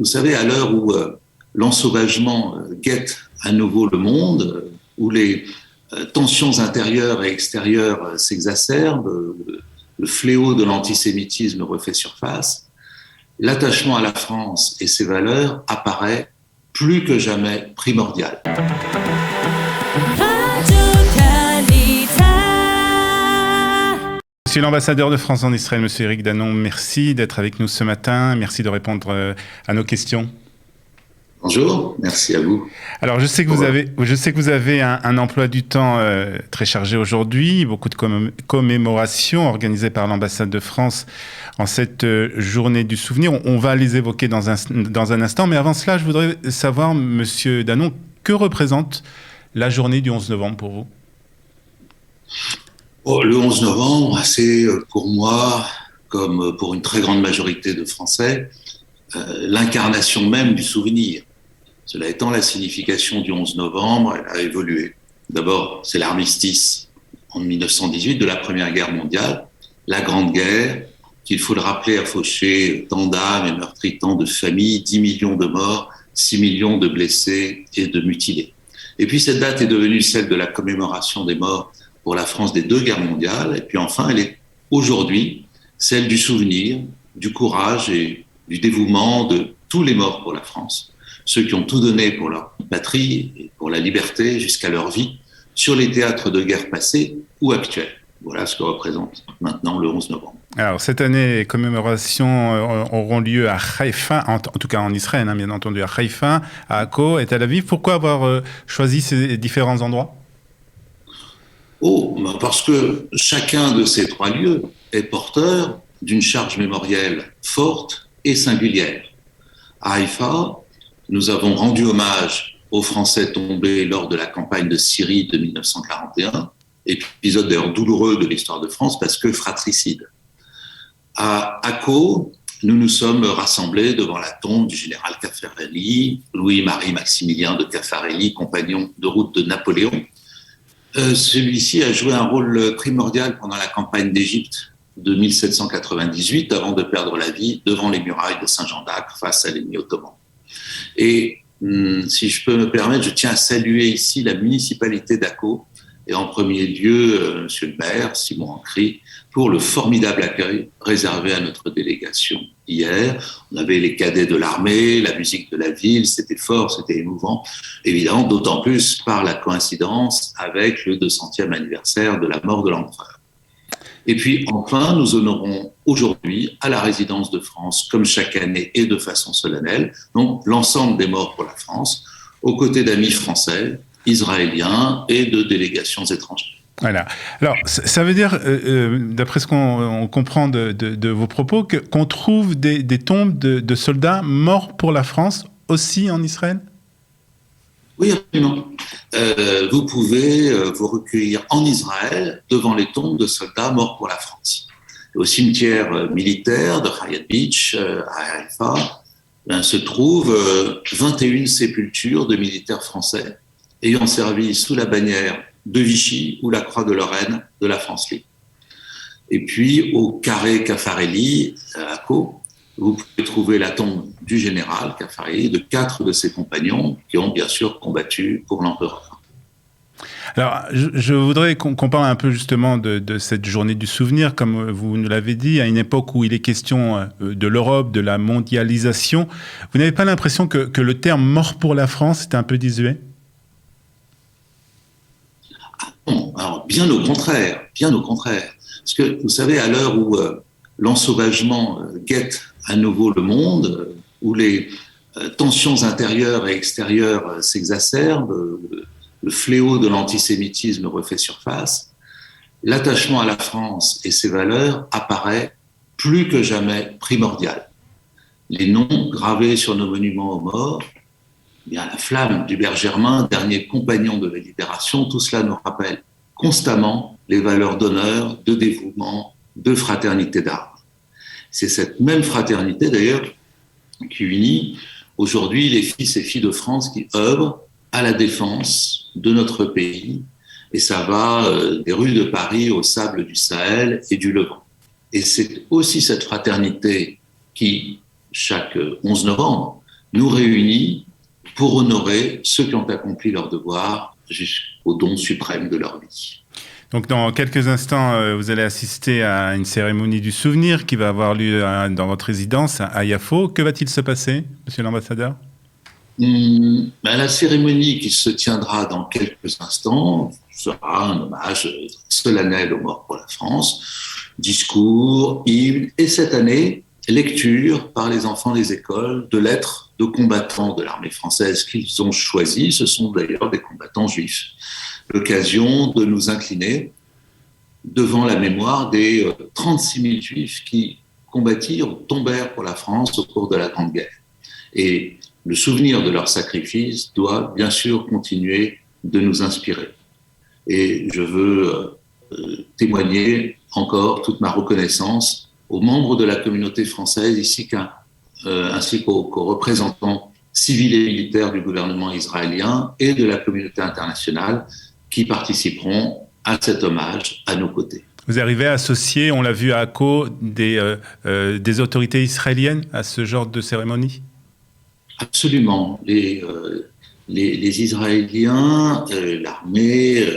vous savez, à l'heure où l'ensauvagement guette à nouveau le monde, où les tensions intérieures et extérieures s'exacerbent, le fléau de l'antisémitisme refait surface, l'attachement à la France et ses valeurs apparaît plus que jamais primordial. Monsieur l'ambassadeur de France en Israël, monsieur Éric Danon, merci d'être avec nous ce matin. Merci de répondre à nos questions. Bonjour, merci à vous. Alors, je sais que vous avez un emploi du temps très chargé aujourd'hui, beaucoup de commémorations organisées par l'ambassade de France en cette journée du souvenir. On va les évoquer dans un instant, mais avant cela, je voudrais savoir, monsieur Danon, que représente la journée du 11 novembre pour vous ? Le 11 novembre, c'est pour moi, comme pour une très grande majorité de Français, l'incarnation même du souvenir. Cela étant, la signification du 11 novembre, elle a évolué. D'abord, c'est l'armistice en 1918 de la Première Guerre mondiale, la Grande Guerre, qu'il faut le rappeler, a fauché tant d'âmes et meurtri tant de familles, 10 millions de morts, 6 millions de blessés et de mutilés. Et puis cette date est devenue celle de la commémoration des morts pour la France des 2 guerres mondiales. Et puis enfin, elle est aujourd'hui celle du souvenir, du courage et du dévouement de tous les morts pour la France, ceux qui ont tout donné pour leur patrie et pour la liberté jusqu'à leur vie sur les théâtres de guerre passés ou actuels. Voilà ce que représente maintenant le 11 novembre. Alors, cette année, les commémorations auront lieu à Haïfa, en tout cas en Israël, bien entendu, à Haïfa, à Akko et Tel Aviv. Pourquoi avoir choisi ces différents endroits ? Parce que chacun de ces 3 lieux est porteur d'une charge mémorielle forte et singulière. À Haïfa, nous avons rendu hommage aux Français tombés lors de la campagne de Syrie de 1941, épisode d'ailleurs douloureux de l'histoire de France parce que fratricide. À Akko, nous nous sommes rassemblés devant la tombe du général Caffarelli, Louis-Marie Maximilien de Caffarelli, compagnon de route de Napoléon. Celui-ci a joué un rôle primordial pendant la campagne d'Égypte de 1798, avant de perdre la vie devant les murailles de Saint-Jean d'Acre face à l'ennemi ottoman. Et si je peux me permettre, je tiens à saluer ici la municipalité d'Akko, et en premier lieu, monsieur le maire, Simon Ancry, pour le formidable accueil réservé à notre délégation hier. On avait les cadets de l'armée, la musique de la ville, c'était fort, c'était émouvant. Évidemment, d'autant plus par la coïncidence avec le 200e anniversaire de la mort de l'empereur. Et puis enfin, nous honorons aujourd'hui à la résidence de France, comme chaque année et de façon solennelle, donc l'ensemble des morts pour la France, aux côtés d'amis français, israéliens et de délégations étrangères. Voilà. Alors, ça veut dire, d'après ce qu'on comprend de vos propos, qu'on trouve des tombes de soldats morts pour la France aussi en Israël ? Oui, absolument. Vous pouvez vous recueillir en Israël devant les tombes de soldats morts pour la France. Au cimetière militaire de Hayat Beach, à Haïfa, se trouvent 21 sépultures de militaires français ayant servi sous la bannière de Vichy ou la Croix de Lorraine de la France libre. Et puis, au carré Caffarelli, à Akko, vous pouvez trouver la tombe du général Caffarelli, de 4 de ses compagnons qui ont bien sûr combattu pour l'empereur. Alors, je voudrais qu'on parle un peu justement de cette journée du souvenir, comme vous nous l'avez dit, à une époque où il est question de l'Europe, de la mondialisation. Vous n'avez pas l'impression que le terme « mort pour la France » est un peu désuet ? Non, alors bien au contraire. Parce que vous savez, à l'heure où l'ensauvagement guette à nouveau le monde, où les tensions intérieures et extérieures s'exacerbent, le fléau de l'antisémitisme refait surface, l'attachement à la France et ses valeurs apparaît plus que jamais primordial. Les noms gravés sur nos monuments aux morts, bien la flamme d'Hubert Germain, dernier compagnon de la Libération, tout cela nous rappelle constamment les valeurs d'honneur, de dévouement, de fraternité d'armes. C'est cette même fraternité d'ailleurs qui unit aujourd'hui les fils et filles de France qui œuvrent à la défense de notre pays, et ça va des rues de Paris aux sables du Sahel et du Levant. Et c'est aussi cette fraternité qui, chaque 11 novembre, nous réunit pour honorer ceux qui ont accompli leur devoir jusqu'au don suprême de leur vie. Donc dans quelques instants, vous allez assister à une cérémonie du souvenir qui va avoir lieu dans votre résidence à Yafo. Que va-t-il se passer, monsieur l'ambassadeur ? La cérémonie qui se tiendra dans quelques instants sera un hommage solennel aux morts pour la France, discours, hymne, et cette année, lecture par les enfants des écoles de lettres de combattants de l'armée française qu'ils ont choisis. Ce sont d'ailleurs des combattants juifs. L'occasion de nous incliner devant la mémoire des 36 000 juifs qui combattirent ou tombèrent pour la France au cours de la Grande Guerre. Et le souvenir de leur sacrifice doit bien sûr continuer de nous inspirer. Et je veux témoigner encore toute ma reconnaissance aux membres de la communauté française ainsi qu'aux représentants civils et militaires du gouvernement israélien et de la communauté internationale qui participeront à cet hommage à nos côtés. Vous arrivez à associer, on l'a vu à Akko, des autorités israéliennes à ce genre de cérémonie ? Absolument. Les Israéliens, l'armée,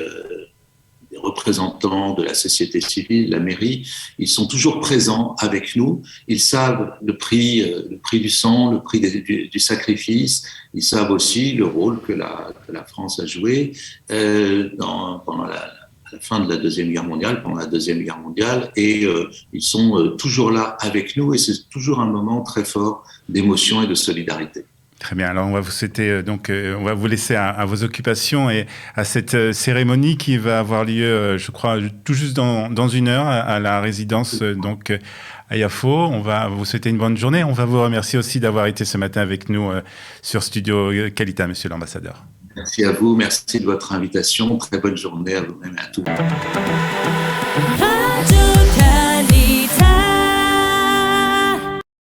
les représentants de la société civile, la mairie, ils sont toujours présents avec nous. Ils savent le prix du sang, le prix du sacrifice. Ils savent aussi le rôle que la France a joué pendant la fin de la Deuxième Guerre mondiale, et ils sont toujours là avec nous, et c'est toujours un moment très fort d'émotion et de solidarité. Très bien, alors on va vous souhaiter, on va vous laisser à vos occupations et à cette cérémonie qui va avoir lieu, je crois, tout juste dans une heure à la résidence à Yafo. On va vous souhaiter une bonne journée. On va vous remercier aussi d'avoir été ce matin avec nous sur Studio Qualita, monsieur l'ambassadeur. Merci à vous, merci de votre invitation. Très bonne journée à vous-même et à tous.